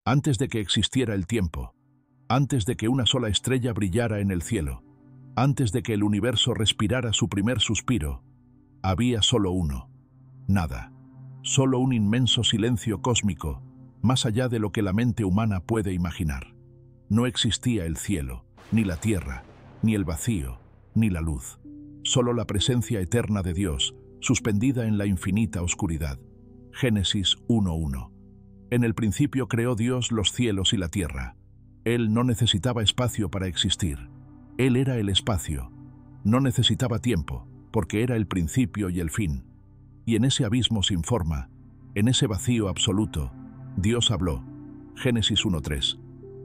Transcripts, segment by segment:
antes de que existiera el tiempo, antes de que una sola estrella brillara en el cielo, antes de que el universo respirara su primer suspiro, había solo uno, nada, solo un inmenso silencio cósmico, más allá de lo que la mente humana puede imaginar. No existía el cielo, ni la tierra, ni el vacío, ni la luz, solo la presencia eterna de Dios, suspendida en la infinita oscuridad. Génesis 1:1. En el principio creó Dios los cielos y la tierra. Él no necesitaba espacio para existir. Él era el espacio. No necesitaba tiempo, porque era el principio y el fin. Y en ese abismo sin forma, en ese vacío absoluto, Dios habló. Génesis 1:3.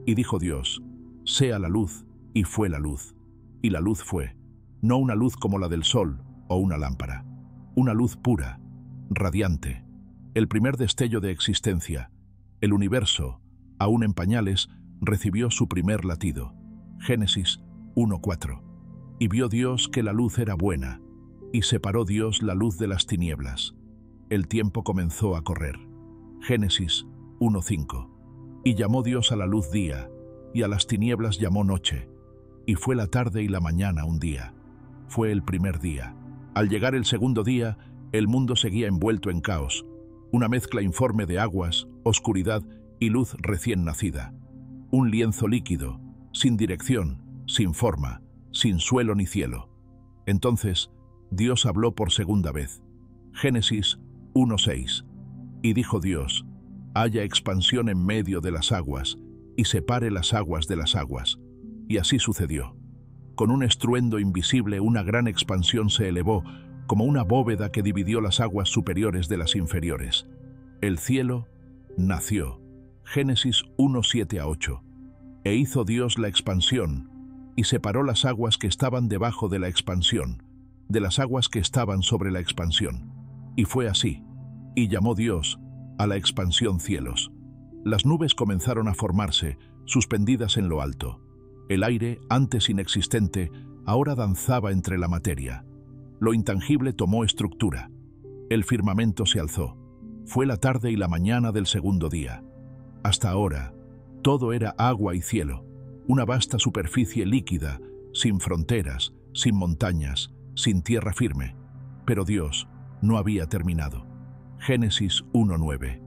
Y dijo Dios, sea la luz, y fue la luz. Y la luz fue, no una luz como la del sol o una lámpara, una luz pura, radiante, el primer destello de existencia. El universo, aún en pañales, recibió su primer latido. Génesis 1:4. Y vio Dios que la luz era buena, y separó Dios la luz de las tinieblas. El tiempo comenzó a correr. Génesis 1:5. Y llamó Dios a la luz día, y a las tinieblas llamó noche. Y fue la tarde y la mañana un día. Fue el primer día. Al llegar el segundo día, el mundo seguía envuelto en caos, una mezcla informe de aguas, oscuridad y luz recién nacida. Un lienzo líquido, sin dirección, sin forma, sin suelo ni cielo. Entonces, Dios habló por segunda vez. Génesis 1:6. Y dijo Dios, haya expansión en medio de las aguas, y separe las aguas de las aguas. Y así sucedió. Con un estruendo invisible, una gran expansión se elevó, como una bóveda que dividió las aguas superiores de las inferiores. El cielo nació. Génesis 1:7-8. E hizo Dios la expansión, y separó las aguas que estaban debajo de la expansión, de las aguas que estaban sobre la expansión. Y fue así. Y llamó Dios a la expansión cielos. Las nubes comenzaron a formarse, suspendidas en lo alto. El aire, antes inexistente, ahora danzaba entre la materia. Lo intangible tomó estructura. El firmamento se alzó. Fue la tarde y la mañana del segundo día. Hasta ahora, todo era agua y cielo, una vasta superficie líquida, sin fronteras, sin montañas, sin tierra firme. Pero Dios no había terminado. Génesis 1:9.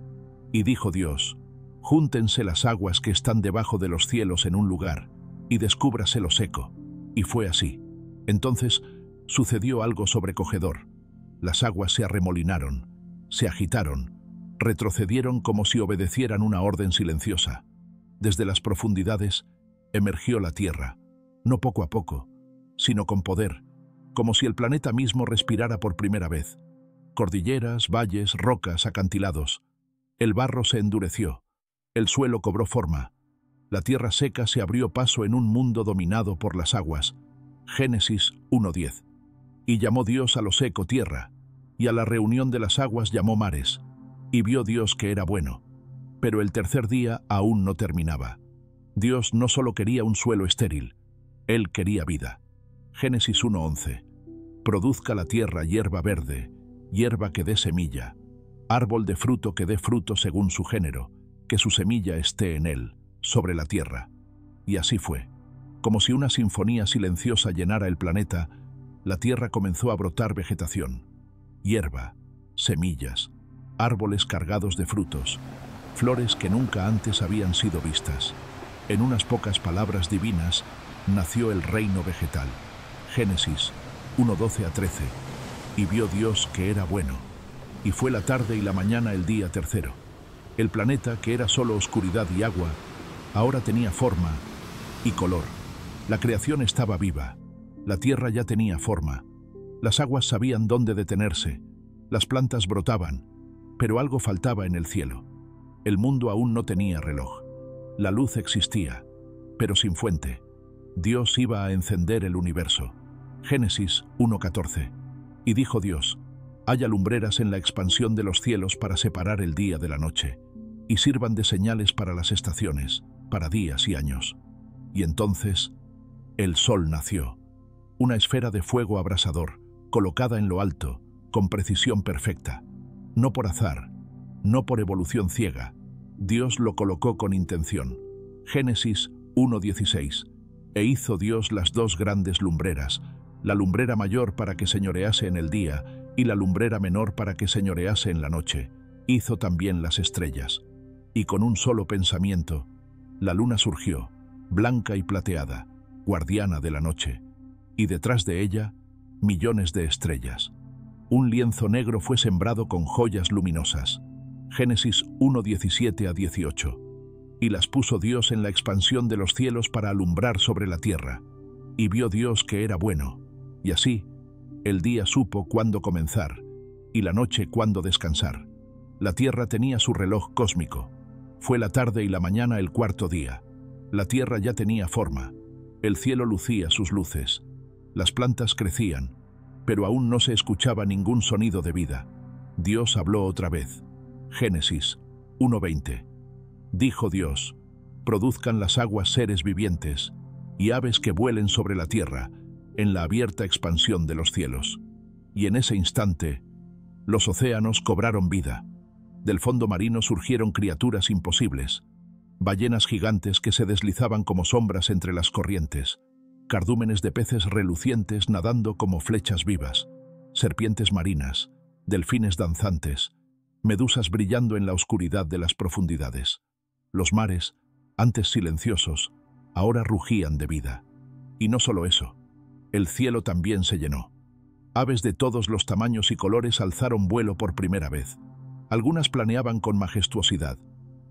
Y dijo Dios, júntense las aguas que están debajo de los cielos en un lugar, y descúbrase lo seco. Y fue así. Entonces sucedió algo sobrecogedor. Las aguas se arremolinaron, se agitaron, retrocedieron como si obedecieran una orden silenciosa. Desde las profundidades emergió la tierra, no poco a poco, sino con poder, como si el planeta mismo respirara por primera vez. Cordilleras, valles, rocas, acantilados. El barro se endureció, el suelo cobró forma. La tierra seca se abrió paso en un mundo dominado por las aguas. Génesis 1:10. Y llamó Dios a lo seco tierra, y a la reunión de las aguas llamó mares. Y vio Dios que era bueno. Pero el tercer día aún no terminaba. Dios no solo quería un suelo estéril, Él quería vida. Génesis 1:11. Produzca la tierra hierba verde, hierba que dé semilla, árbol de fruto que dé fruto según su género, que su semilla esté en él, sobre la tierra. Y así fue. Como si una sinfonía silenciosa llenara el planeta, la tierra comenzó a brotar vegetación, hierba, semillas, árboles cargados de frutos, flores que nunca antes habían sido vistas. En unas pocas palabras divinas, nació el reino vegetal. Génesis 1:12-13. Y vio Dios que era bueno. Y fue la tarde y la mañana el día tercero. El planeta, que era solo oscuridad y agua, ahora tenía forma y color. La creación estaba viva. La tierra ya tenía forma. Las aguas sabían dónde detenerse. Las plantas brotaban. Pero algo faltaba en el cielo. El mundo aún no tenía reloj. La luz existía, pero sin fuente. Dios iba a encender el universo. Génesis 1:14. Y dijo Dios, haya lumbreras en la expansión de los cielos para separar el día de la noche, y sirvan de señales para las estaciones, para días y años. Y entonces, el sol nació, una esfera de fuego abrasador, colocada en lo alto, con precisión perfecta, no por azar, no por evolución ciega, Dios lo colocó con intención. Génesis 1:16. E hizo Dios las dos grandes lumbreras, la lumbrera mayor para que señorease en el día, y la lumbrera menor para que señorease en la noche. Hizo también las estrellas. Y con un solo pensamiento, la luna surgió, blanca y plateada, guardiana de la noche, y detrás de ella, millones de estrellas. Un lienzo negro fue sembrado con joyas luminosas. Génesis 1:17-18. Y las puso Dios en la expansión de los cielos para alumbrar sobre la tierra. Y vio Dios que era bueno. Y así, el día supo cuándo comenzar, y la noche cuándo descansar. La tierra tenía su reloj cósmico. Fue la tarde y la mañana el cuarto día. La tierra ya tenía forma. El cielo lucía sus luces. Las plantas crecían, pero aún no se escuchaba ningún sonido de vida. Dios habló otra vez. Génesis 1:20. Dijo Dios: produzcan las aguas seres vivientes, y aves que vuelen sobre la tierra, en la abierta expansión de los cielos. Y en ese instante, los océanos cobraron vida. Del fondo marino surgieron criaturas imposibles, ballenas gigantes que se deslizaban como sombras entre las corrientes, cardúmenes de peces relucientes nadando como flechas vivas, serpientes marinas, delfines danzantes, medusas brillando en la oscuridad de las profundidades. Los mares, antes silenciosos, ahora rugían de vida. Y no solo eso, el cielo también se llenó. Aves de todos los tamaños y colores alzaron vuelo por primera vez. Algunas planeaban con majestuosidad,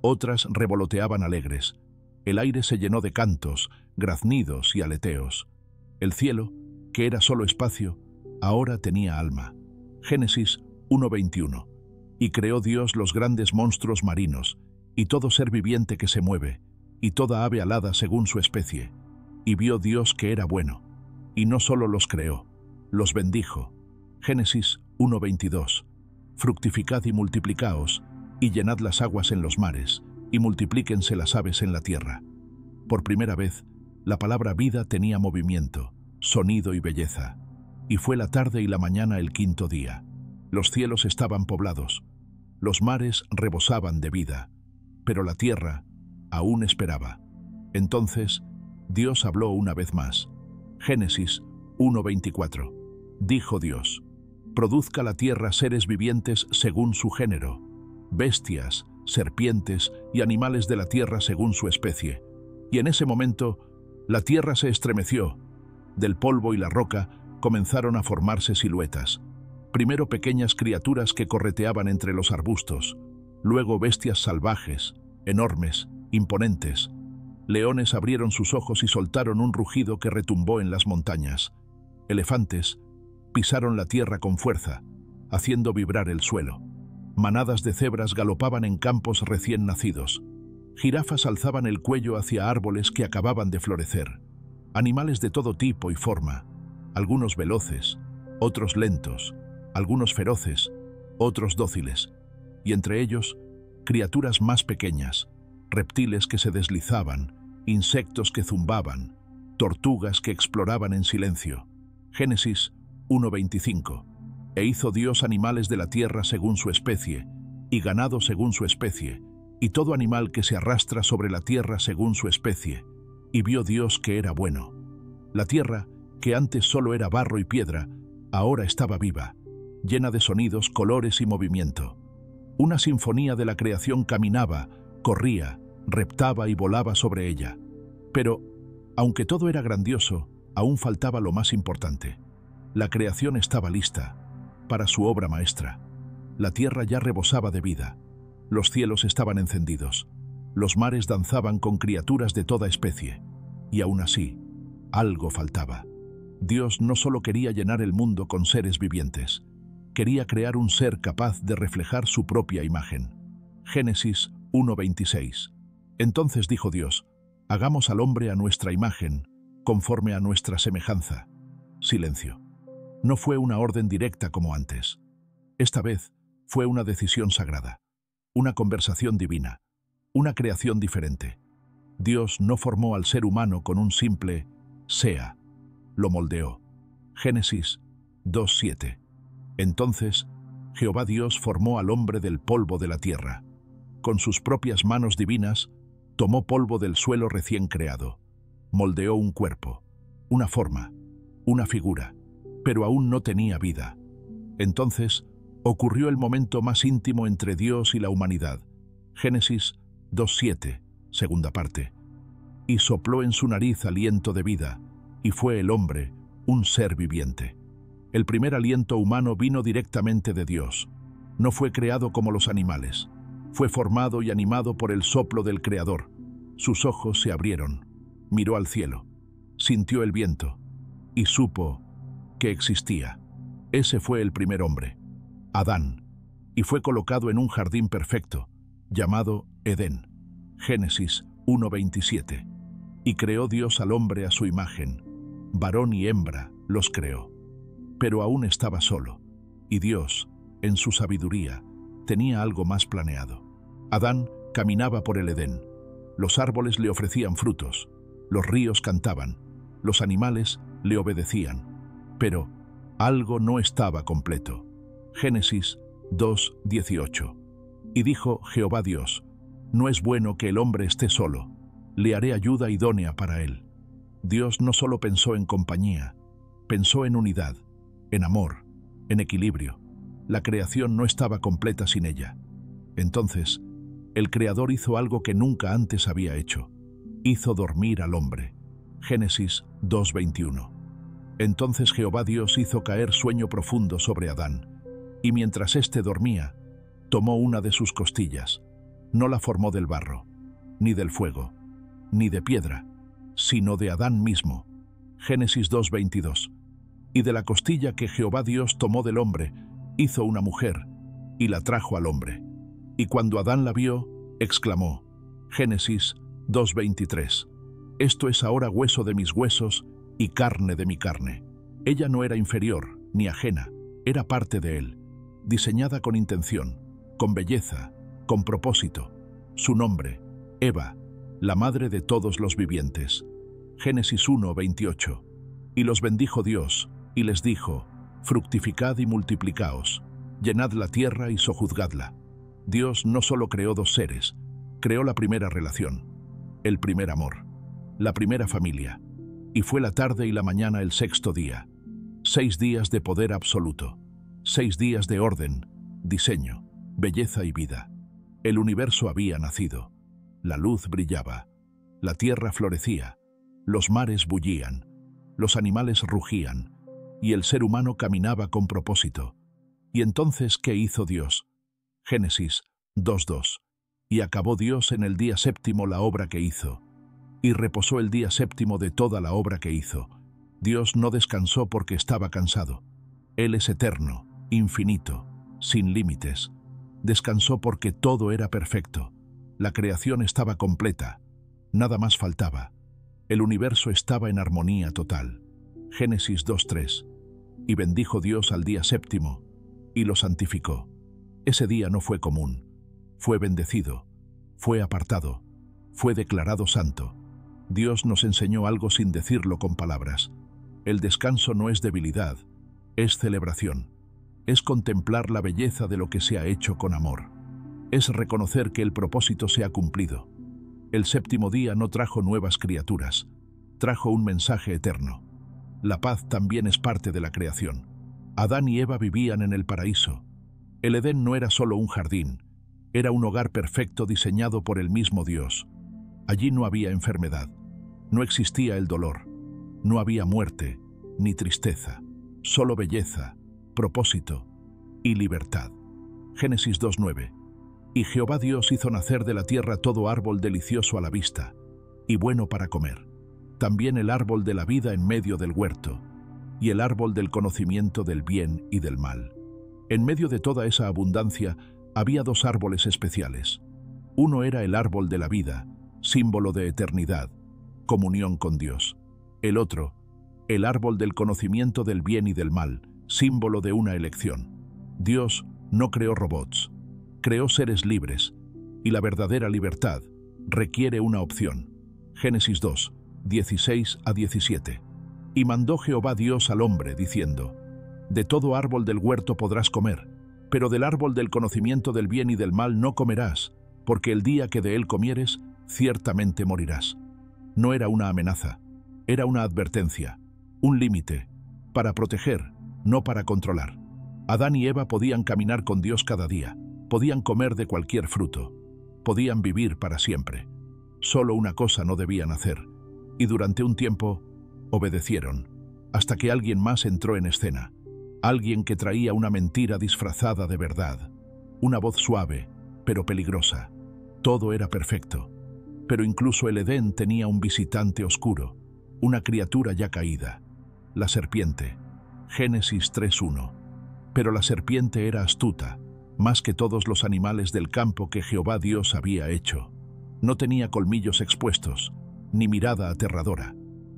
otras revoloteaban alegres. El aire se llenó de cantos, graznidos y aleteos. El cielo, que era solo espacio, ahora tenía alma. Génesis 1:21. Y creó Dios los grandes monstruos marinos, y todo ser viviente que se mueve, y toda ave alada según su especie. Y vio Dios que era bueno. Y no solo los creó, los bendijo. Génesis 1:22. Fructificad y multiplicaos, y llenad las aguas en los mares, y multiplíquense las aves en la tierra. Por primera vez, la palabra vida tenía movimiento, sonido y belleza. Y fue la tarde y la mañana el quinto día. Los cielos estaban poblados, los mares rebosaban de vida, pero la tierra aún esperaba. Entonces, Dios habló una vez más. Génesis 1:24. Dijo Dios: produzca la tierra seres vivientes según su género, bestias, serpientes y animales de la tierra según su especie. Y en ese momento, la tierra se estremeció. Del polvo y la roca comenzaron a formarse siluetas. Primero pequeñas criaturas que correteaban entre los arbustos, luego bestias salvajes, enormes, imponentes. Leones abrieron sus ojos y soltaron un rugido que retumbó en las montañas. Elefantes pisaron la tierra con fuerza, haciendo vibrar el suelo. Manadas de cebras galopaban en campos recién nacidos. Jirafas alzaban el cuello hacia árboles que acababan de florecer. Animales de todo tipo y forma, algunos veloces, otros lentos, algunos feroces, otros dóciles, y entre ellos, criaturas más pequeñas, reptiles que se deslizaban, insectos que zumbaban, tortugas que exploraban en silencio. Génesis 1:25. E hizo Dios animales de la tierra según su especie, y ganado según su especie, y todo animal que se arrastra sobre la tierra según su especie. Y vio Dios que era bueno. La tierra, que antes solo era barro y piedra, ahora estaba viva, llena de sonidos, colores y movimiento. Una sinfonía de la creación caminaba, corría, reptaba y volaba sobre ella. Pero, aunque todo era grandioso, aún faltaba lo más importante. La creación estaba lista para su obra maestra. La tierra ya rebosaba de vida. Los cielos estaban encendidos. Los mares danzaban con criaturas de toda especie. Y aún así, algo faltaba. Dios no solo quería llenar el mundo con seres vivientes, quería crear un ser capaz de reflejar su propia imagen. Génesis 1:26. Entonces dijo Dios: hagamos al hombre a nuestra imagen, conforme a nuestra semejanza. Silencio. No fue una orden directa como antes. Esta vez fue una decisión sagrada, una conversación divina, una creación diferente. Dios no formó al ser humano con un simple «sea», lo moldeó. Génesis 2:7. Entonces, Jehová Dios formó al hombre del polvo de la tierra. con sus propias manos divinas, tomó polvo del suelo recién creado, moldeó un cuerpo, una forma, una figura, pero aún no tenía vida. Entonces ocurrió el momento más íntimo entre Dios y la humanidad. Génesis 2:7, segunda parte. Y sopló en su nariz aliento de vida, y fue el hombre un ser viviente. El primer aliento humano vino directamente de Dios. No fue creado como los animales. Fue formado y animado por el soplo del Creador. Sus ojos se abrieron, miró al cielo, sintió el viento y supo que existía. Ese fue el primer hombre, Adán, y fue colocado en un jardín perfecto, llamado Edén. Génesis 1:27. Y creó Dios al hombre a su imagen, varón y hembra los creó. Pero aún estaba solo, y Dios, en su sabiduría, tenía algo más planeado. Adán caminaba por el Edén. Los árboles le ofrecían frutos, los ríos cantaban, los animales le obedecían, pero algo no estaba completo. Génesis 2:18. Y dijo Jehová Dios: no es bueno que el hombre esté solo, le haré ayuda idónea para él. Dios no solo pensó en compañía, pensó en unidad, en amor, en equilibrio. La creación no estaba completa sin ella. Entonces, el Creador hizo algo que nunca antes había hecho. Hizo dormir al hombre. Génesis 2:21. Entonces Jehová Dios hizo caer sueño profundo sobre Adán, y mientras éste dormía, tomó una de sus costillas. No la formó del barro, ni del fuego, ni de piedra, sino de Adán mismo. Génesis 2:22. Y de la costilla que Jehová Dios tomó del hombre, hizo una mujer, y la trajo al hombre. Y cuando Adán la vio, exclamó, Génesis 2:23, esto es ahora hueso de mis huesos y carne de mi carne. Ella no era inferior ni ajena, era parte de él, diseñada con intención, con belleza, con propósito. Su nombre, Eva, la madre de todos los vivientes. Génesis 1:28. Y los bendijo Dios, y les dijo, fructificad y multiplicaos, llenad la tierra y sojuzgadla. Dios no solo creó dos seres, creó la primera relación, el primer amor, la primera familia, y fue la tarde y la mañana el sexto día. 6 días de poder absoluto, 6 días de orden, diseño, belleza y vida. El universo había nacido, la luz brillaba, la tierra florecía, los mares bullían, los animales rugían, y el ser humano caminaba con propósito. ¿Y entonces qué hizo Dios? Génesis 2:2. Y acabó Dios en el día séptimo la obra que hizo, y reposó el día séptimo de toda la obra que hizo. Dios no descansó porque estaba cansado. Él es eterno, infinito, sin límites. Descansó porque todo era perfecto. La creación estaba completa. Nada más faltaba. El universo estaba en armonía total. Génesis 2:3. Y bendijo Dios al día séptimo, y lo santificó. Ese día no fue común. Fue bendecido, fue apartado, fue declarado santo. Dios nos enseñó algo sin decirlo con palabras. El descanso no es debilidad, es celebración. Es contemplar la belleza de lo que se ha hecho con amor. Es reconocer que el propósito se ha cumplido. El séptimo día no trajo nuevas criaturas, trajo un mensaje eterno. La paz también es parte de la creación. Adán y Eva vivían en el paraíso. El Edén no era solo un jardín, era un hogar perfecto diseñado por el mismo Dios. Allí no había enfermedad, no existía el dolor, no había muerte ni tristeza, solo belleza, propósito y libertad. Génesis 2:9. Y Jehová Dios hizo nacer de la tierra todo árbol delicioso a la vista y bueno para comer, también el árbol de la vida en medio del huerto, y el árbol del conocimiento del bien y del mal. En medio de toda esa abundancia había 2 árboles especiales. Uno era el árbol de la vida, símbolo de eternidad, comunión con Dios. El otro, el árbol del conocimiento del bien y del mal, símbolo de una elección. Dios no creó robots, creó seres libres, y la verdadera libertad requiere una opción. Génesis 2:16-17. Y mandó Jehová Dios al hombre, diciendo, de todo árbol del huerto podrás comer, pero del árbol del conocimiento del bien y del mal no comerás, porque el día que de él comieres, ciertamente morirás. No era una amenaza, era una advertencia, un límite, para proteger, no para controlar. Adán y Eva podían caminar con Dios cada día, podían comer de cualquier fruto, podían vivir para siempre. Solo una cosa no debían hacer, y durante un tiempo obedecieron, hasta que alguien más entró en escena, alguien que traía una mentira disfrazada de verdad, una voz suave, pero peligrosa. Todo era perfecto, pero incluso el Edén tenía un visitante oscuro, una criatura ya caída, la serpiente. Génesis 3:1. Pero la serpiente era astuta, más que todos los animales del campo que Jehová Dios había hecho. No tenía colmillos expuestos, ni mirada aterradora.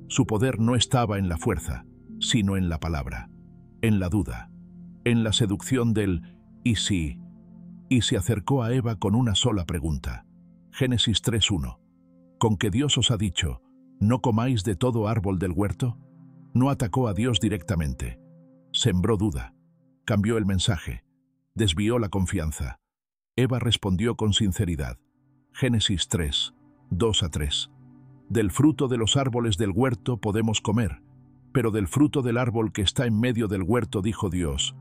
Su poder no estaba en la fuerza, sino en la palabra, en la duda, en la seducción del «¿y si?». Y se acercó a Eva con una sola pregunta. Génesis 3:1. ¿Con que Dios os ha dicho, no comáis de todo árbol del huerto? No atacó a Dios directamente. Sembró duda. Cambió el mensaje. Desvió la confianza. Eva respondió con sinceridad. Génesis 3:2-3. Del fruto de los árboles del huerto podemos comer, pero del fruto del árbol que está en medio del huerto dijo Dios,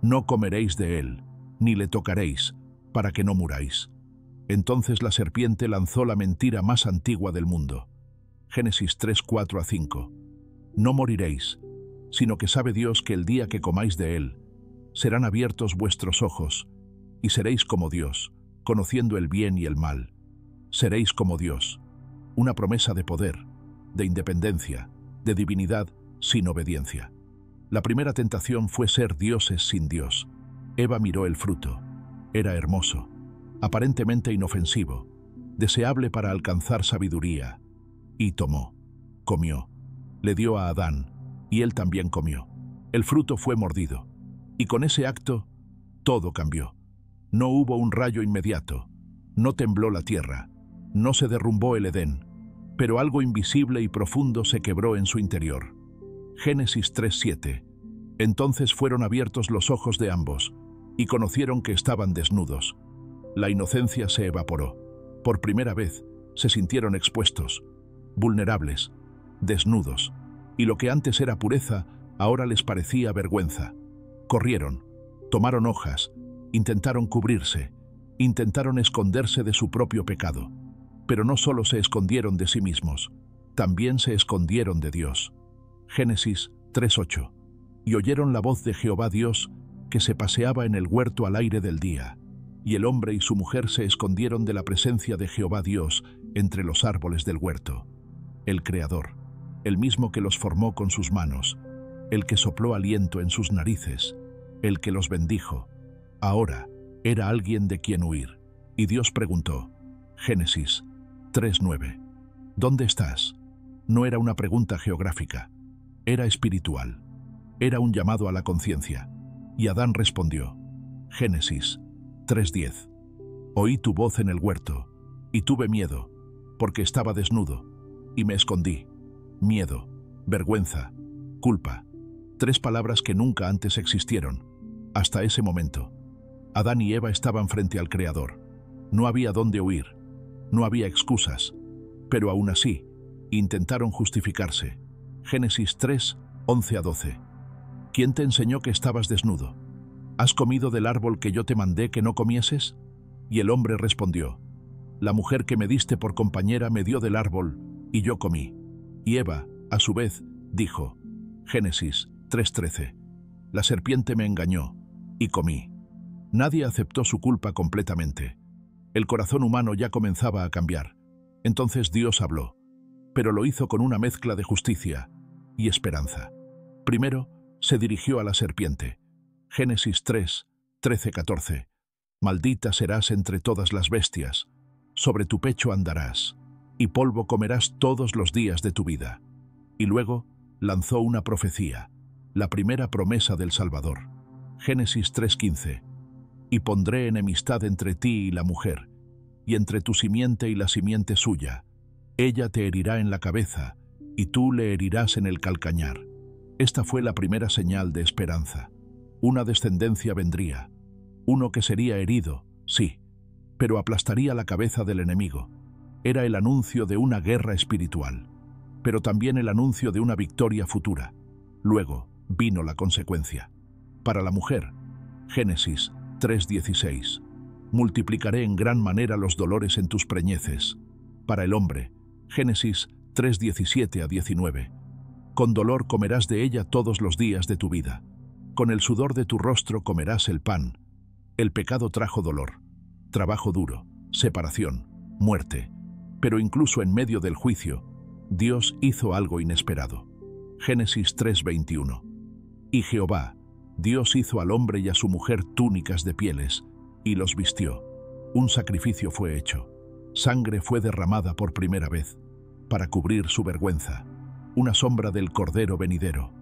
no comeréis de él, ni le tocaréis, para que no muráis. Entonces la serpiente lanzó la mentira más antigua del mundo. Génesis 3:4-5. No moriréis, sino que sabe Dios que el día que comáis de él, serán abiertos vuestros ojos, y seréis como Dios, conociendo el bien y el mal. Seréis como Dios. Una promesa de poder, de independencia, de divinidad sin obediencia. La primera tentación fue ser dioses sin Dios. Eva miró el fruto. Era hermoso, aparentemente inofensivo, deseable para alcanzar sabiduría. Y tomó, comió, le dio a Adán, y él también comió. El fruto fue mordido, y con ese acto, todo cambió. No hubo un rayo inmediato, no tembló la tierra, no se derrumbó el Edén, pero algo invisible y profundo se quebró en su interior. Génesis 3:7. Entonces fueron abiertos los ojos de ambos, y conocieron que estaban desnudos. La inocencia se evaporó. Por primera vez, se sintieron expuestos, vulnerables, desnudos, y lo que antes era pureza, ahora les parecía vergüenza. Corrieron, tomaron hojas, intentaron cubrirse, intentaron esconderse de su propio pecado. Pero no solo se escondieron de sí mismos, también se escondieron de Dios. Génesis 3:8. Y oyeron la voz de Jehová Dios, que se paseaba en el huerto al aire del día, y el hombre y su mujer se escondieron de la presencia de Jehová Dios entre los árboles del huerto. El Creador, el mismo que los formó con sus manos, el que sopló aliento en sus narices, el que los bendijo, ahora era alguien de quien huir. Y Dios preguntó, Génesis 3:9, ¿dónde estás? No era una pregunta geográfica, era espiritual, era un llamado a la conciencia. Y Adán respondió, Génesis 3:10, oí tu voz en el huerto, y tuve miedo, porque estaba desnudo, y me escondí. Miedo, vergüenza, culpa, 3 palabras que nunca antes existieron. Hasta ese momento, Adán y Eva estaban frente al Creador. No había dónde huir, no había excusas, pero aún así, intentaron justificarse. Génesis 3:11-12. ¿Quién te enseñó que estabas desnudo? ¿Has comido del árbol que yo te mandé que no comieses? Y el hombre respondió, la mujer que me diste por compañera me dio del árbol, y yo comí. Y Eva, a su vez, dijo, Génesis 3:13, la serpiente me engañó, y comí. Nadie aceptó su culpa completamente. El corazón humano ya comenzaba a cambiar. Entonces Dios habló, pero lo hizo con una mezcla de justicia y esperanza. Primero, se dirigió a la serpiente. Génesis 3:13-14. Maldita serás entre todas las bestias, sobre tu pecho andarás, y polvo comerás todos los días de tu vida. Y luego lanzó una profecía, la primera promesa del Salvador. Génesis 3:15. Y pondré enemistad entre ti y la mujer, y entre tu simiente y la simiente suya. Ella te herirá en la cabeza, y tú le herirás en el calcañar. Esta fue la primera señal de esperanza. Una descendencia vendría, uno que sería herido, sí, pero aplastaría la cabeza del enemigo. Era el anuncio de una guerra espiritual, pero también el anuncio de una victoria futura. Luego vino la consecuencia. Para la mujer, Génesis 3:16, multiplicaré en gran manera los dolores en tus preñeces. Para el hombre, Génesis 3:17-19, con dolor comerás de ella todos los días de tu vida. Con el sudor de tu rostro comerás el pan. El pecado trajo dolor, trabajo duro, separación, muerte. Pero incluso en medio del juicio, Dios hizo algo inesperado. Génesis 3:21. Y Jehová, Dios hizo al hombre y a su mujer túnicas de pieles, y los vistió. Un sacrificio fue hecho. Sangre fue derramada por primera vez, para cubrir su vergüenza. Una sombra del Cordero venidero.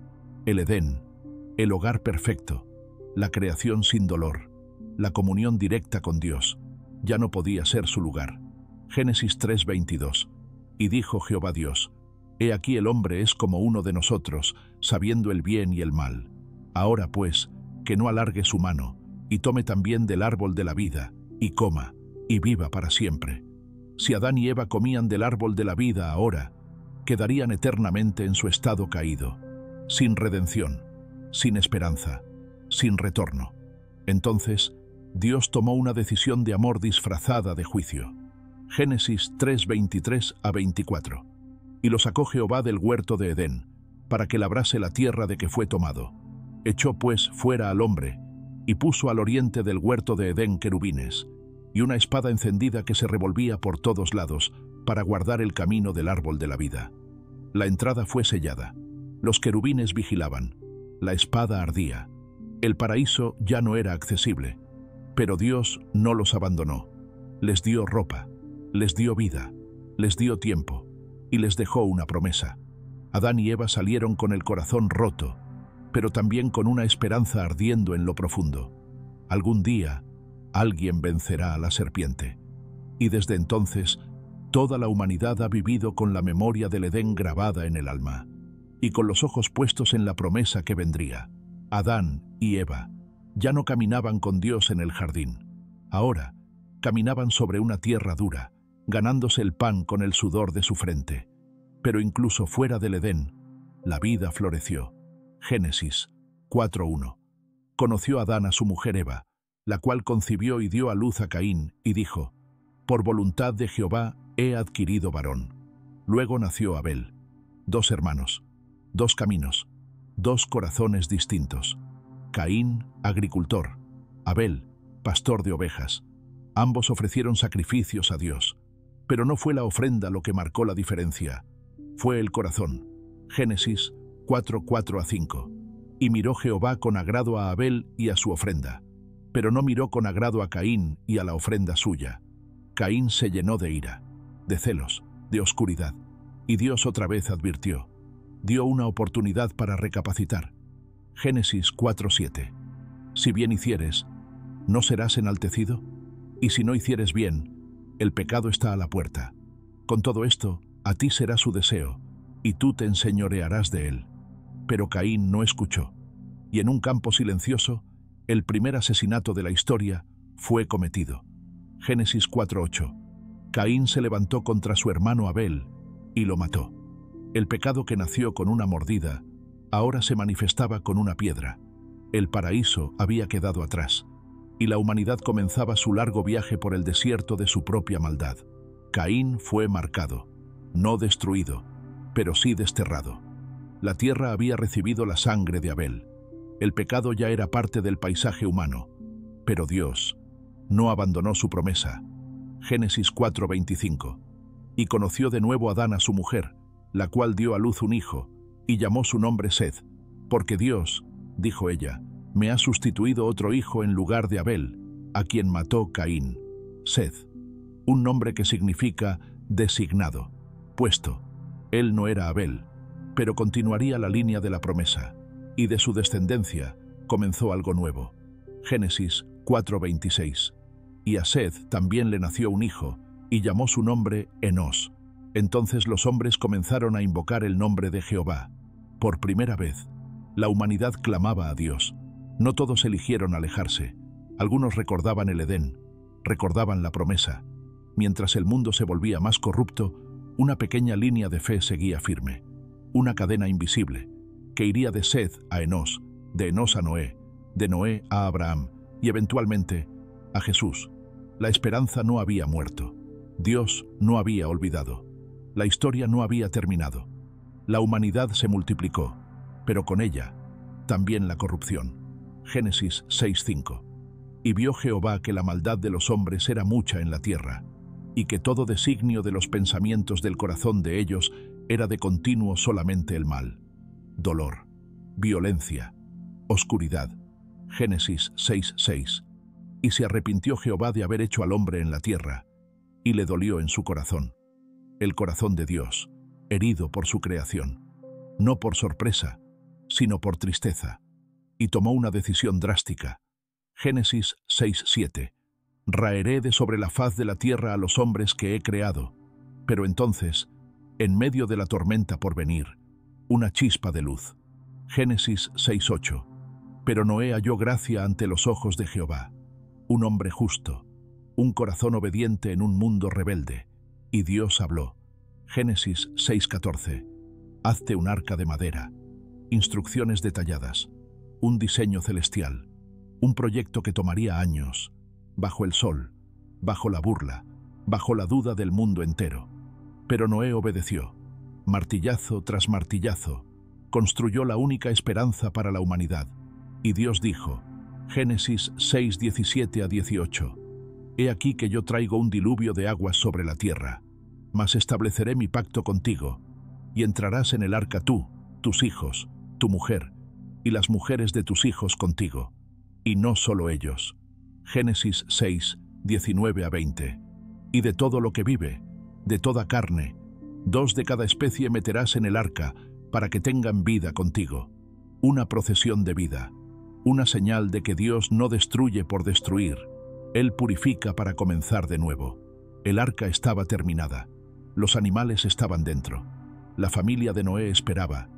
El Edén, el hogar perfecto, la creación sin dolor, la comunión directa con Dios, ya no podía ser su lugar. Génesis 3:22. Y dijo Jehová Dios, he aquí el hombre es como uno de nosotros, sabiendo el bien y el mal. Ahora pues, que no alargue su mano, y tome también del árbol de la vida, y coma, y viva para siempre. Si Adán y Eva comían del árbol de la vida ahora, quedarían eternamente en su estado caído, sin redención, sin esperanza, sin retorno. Entonces, Dios tomó una decisión de amor disfrazada de juicio. Génesis 3:23-24. Y lo sacó Jehová del huerto de Edén, para que labrase la tierra de que fue tomado. Echó pues fuera al hombre, y puso al oriente del huerto de Edén querubines, y una espada encendida que se revolvía por todos lados, para guardar el camino del árbol de la vida. La entrada fue sellada. Los querubines vigilaban. La espada ardía. El paraíso ya no era accesible. Pero Dios no los abandonó. Les dio ropa, les dio vida, les dio tiempo, y les dejó una promesa. Adán y Eva salieron con el corazón roto, pero también con una esperanza ardiendo en lo profundo. Algún día, alguien vencerá a la serpiente. Y desde entonces, toda la humanidad ha vivido con la memoria del Edén grabada en el alma, y con los ojos puestos en la promesa que vendría. Adán y Eva ya no caminaban con Dios en el jardín. Ahora, caminaban sobre una tierra dura, ganándose el pan con el sudor de su frente. Pero incluso fuera del Edén, la vida floreció. Génesis 4:1. Conoció Adán a su mujer Eva, la cual concibió y dio a luz a Caín, y dijo, por voluntad de Jehová he adquirido varón. Luego nació Abel. 2 hermanos, 2 caminos, 2 corazones distintos. Caín, agricultor; Abel, pastor de ovejas. Ambos ofrecieron sacrificios a Dios, pero no fue la ofrenda lo que marcó la diferencia. Fue el corazón. Génesis 4:4-5. Y miró Jehová con agrado a Abel y a su ofrenda, pero no miró con agrado a Caín y a la ofrenda suya. Caín se llenó de ira, de celos, de oscuridad, y Dios otra vez advirtió. Dio una oportunidad para recapacitar. Génesis 4:7. Si bien hicieres, ¿no serás enaltecido? Y si no hicieres bien, el pecado está a la puerta. Con todo esto, a ti será su deseo, y tú te enseñorearás de él. Pero Caín no escuchó, y en un campo silencioso, el primer asesinato de la historia fue cometido. Génesis 4:8. Caín se levantó contra su hermano Abel y lo mató. El pecado que nació con una mordida, ahora se manifestaba con una piedra. El paraíso había quedado atrás, y la humanidad comenzaba su largo viaje por el desierto de su propia maldad. Caín fue marcado, no destruido, pero sí desterrado. La tierra había recibido la sangre de Abel. El pecado ya era parte del paisaje humano, pero Dios no abandonó su promesa. Génesis 4:25. Y conoció de nuevo Adán a su mujer, la cual dio a luz un hijo, y llamó su nombre Seth, porque Dios, dijo ella, me ha sustituido otro hijo en lugar de Abel, a quien mató Caín. Seth, un nombre que significa designado, puesto. Él no era Abel, pero continuaría la línea de la promesa, y de su descendencia comenzó algo nuevo. Génesis 4:26. Y a Seth también le nació un hijo, y llamó su nombre Enós. Entonces los hombres comenzaron a invocar el nombre de Jehová. Por primera vez, la humanidad clamaba a Dios. No todos eligieron alejarse. Algunos recordaban el Edén, recordaban la promesa. Mientras el mundo se volvía más corrupto, una pequeña línea de fe seguía firme, una cadena invisible, que iría de Seth a Enós, de Enós a Noé, de Noé a Abraham y eventualmente a Jesús. La esperanza no había muerto. Dios no había olvidado. La historia no había terminado. La humanidad se multiplicó, pero con ella también la corrupción. Génesis 6:5. Y vio Jehová que la maldad de los hombres era mucha en la tierra, y que todo designio de los pensamientos del corazón de ellos era de continuo solamente el mal, dolor, violencia, oscuridad. Génesis 6:6. Y se arrepintió Jehová de haber hecho al hombre en la tierra, y le dolió en su corazón, el corazón de Dios, herido por su creación, no por sorpresa, sino por tristeza, y tomó una decisión drástica. Génesis 6:7. Raeré de sobre la faz de la tierra a los hombres que he creado, pero entonces, en medio de la tormenta por venir, una chispa de luz. Génesis 6:8. Pero Noé halló gracia ante los ojos de Jehová, un hombre justo, un corazón obediente en un mundo rebelde, y Dios habló. Génesis 6:14. Hazte un arca de madera, instrucciones detalladas, un diseño celestial, un proyecto que tomaría años, bajo el sol, bajo la burla, bajo la duda del mundo entero. Pero Noé obedeció. Martillazo tras martillazo, construyó la única esperanza para la humanidad. Y Dios dijo, Génesis 6:17-18, He aquí que yo traigo un diluvio de aguas sobre la tierra, mas estableceré mi pacto contigo, y entrarás en el arca tú, tus hijos, tu mujer, y las mujeres de tus hijos contigo, y no solo ellos. Génesis 6:19-20. Y de todo lo que vive, de toda carne, 2 de cada especie meterás en el arca, para que tengan vida contigo. Una procesión de vida, una señal de que Dios no destruye por destruir, Él purifica para comenzar de nuevo. El arca estaba terminada, los animales estaban dentro, la familia de Noé esperaba,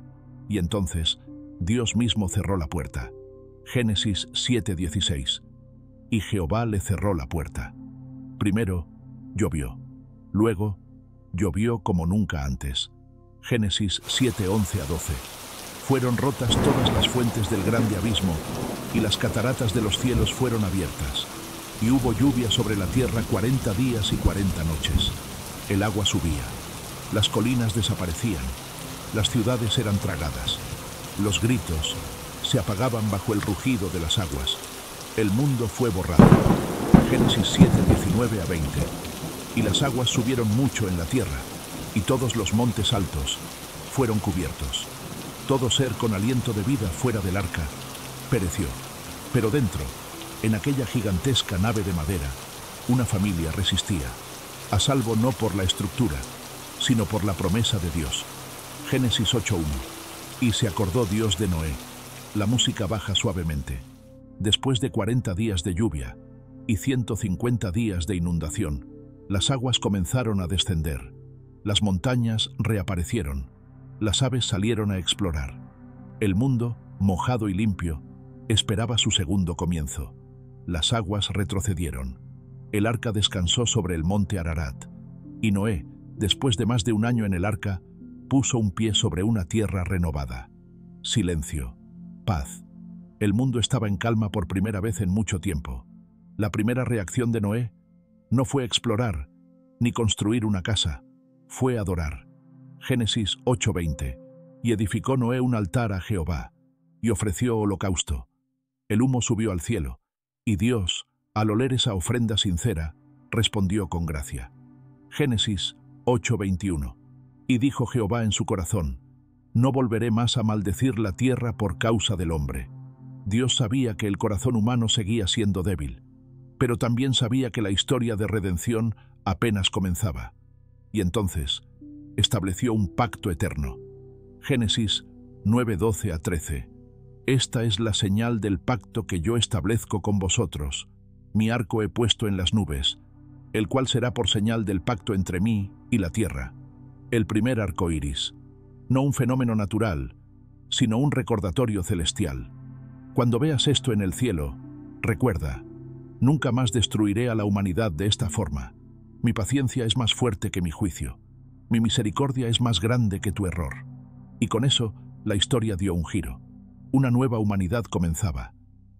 y entonces Dios mismo cerró la puerta. Génesis 7:16. Y Jehová le cerró la puerta. Primero, llovió. Luego, llovió como nunca antes. Génesis 7:11-12. Fueron rotas todas las fuentes del grande abismo, y las cataratas de los cielos fueron abiertas. Y hubo lluvia sobre la tierra 40 días y 40 noches. El agua subía, las colinas desaparecían, las ciudades eran tragadas. Los gritos se apagaban bajo el rugido de las aguas. El mundo fue borrado. Génesis 7:19-20. Y las aguas subieron mucho en la tierra, y todos los montes altos fueron cubiertos. Todo ser con aliento de vida fuera del arca pereció. Pero dentro, en aquella gigantesca nave de madera, una familia resistía, a salvo no por la estructura, sino por la promesa de Dios. Génesis 8:1. Y se acordó Dios de Noé. La música baja suavemente. Después de 40 días de lluvia y 150 días de inundación, las aguas comenzaron a descender. Las montañas reaparecieron. Las aves salieron a explorar. El mundo, mojado y limpio, esperaba su segundo comienzo. Las aguas retrocedieron. El arca descansó sobre el monte Ararat. Y Noé, después de más de un año en el arca, puso un pie sobre una tierra renovada. Silencio. Paz. El mundo estaba en calma por primera vez en mucho tiempo. La primera reacción de Noé no fue explorar, ni construir una casa, fue adorar. Génesis 8:20. Y edificó Noé un altar a Jehová, y ofreció holocausto. El humo subió al cielo, y Dios, al oler esa ofrenda sincera, respondió con gracia. Génesis 8:21. Y dijo Jehová en su corazón, no volveré más a maldecir la tierra por causa del hombre. Dios sabía que el corazón humano seguía siendo débil, pero también sabía que la historia de redención apenas comenzaba. Y entonces estableció un pacto eterno. Génesis 9:12-13. Esta es la señal del pacto que yo establezco con vosotros. Mi arco he puesto en las nubes, el cual será por señal del pacto entre mí y la tierra. El primer arco iris, no un fenómeno natural, sino un recordatorio celestial. Cuando veas esto en el cielo, recuerda, Nunca más destruiré a la humanidad de esta forma. Mi paciencia es más fuerte que mi juicio. Mi misericordia es más grande que tu error. Y con eso, la historia dio un giro. Una nueva humanidad comenzaba.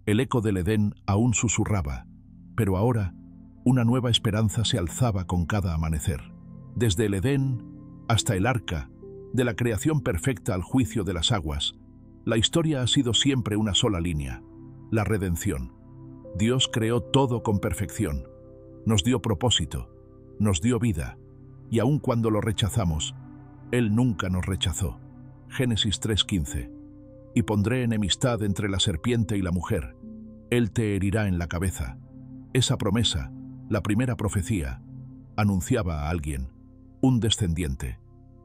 El eco del Edén aún susurraba, pero ahora una nueva esperanza se alzaba con cada amanecer. Desde el Edén hasta el arca, de la creación perfecta al juicio de las aguas, la historia ha sido siempre una sola línea: la redención. Dios creó todo con perfección. Nos dio propósito, nos dio vida, y aun cuando lo rechazamos, Él nunca nos rechazó. Génesis 3:15. Y pondré enemistad entre la serpiente y la mujer. Él te herirá en la cabeza. Esa promesa, la primera profecía, anunciaba a alguien, un descendiente,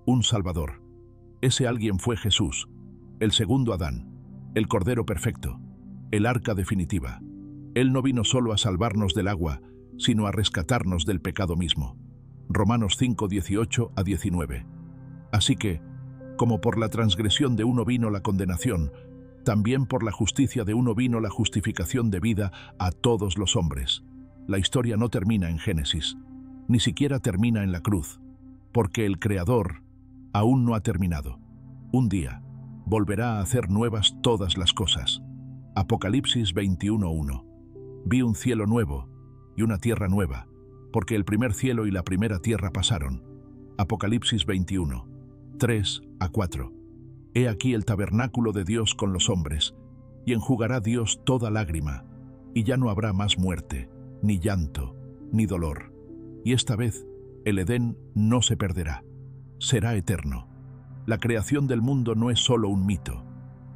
un Salvador. Ese alguien fue Jesús, el segundo Adán, el Cordero perfecto, el arca definitiva. Él no vino solo a salvarnos del agua, sino a rescatarnos del pecado mismo. Romanos 5:18-19. Así que, como por la transgresión de uno vino la condenación, también por la justicia de uno vino la justificación de vida a todos los hombres. La historia no termina en Génesis, ni siquiera termina en la cruz, porque el Creador aún no ha terminado. Un día volverá a hacer nuevas todas las cosas. Apocalipsis 21:1. Vi un cielo nuevo y una tierra nueva, porque el primer cielo y la primera tierra pasaron. Apocalipsis 21:3-4. He aquí el tabernáculo de Dios con los hombres, y enjugará Dios toda lágrima, y ya no habrá más muerte, ni llanto, ni dolor. Y esta vez el Edén no se perderá, será eterno. La creación del mundo no es solo un mito,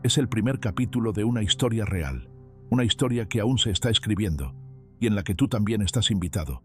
es el primer capítulo de una historia real, una historia que aún se está escribiendo, y en la que tú también estás invitado.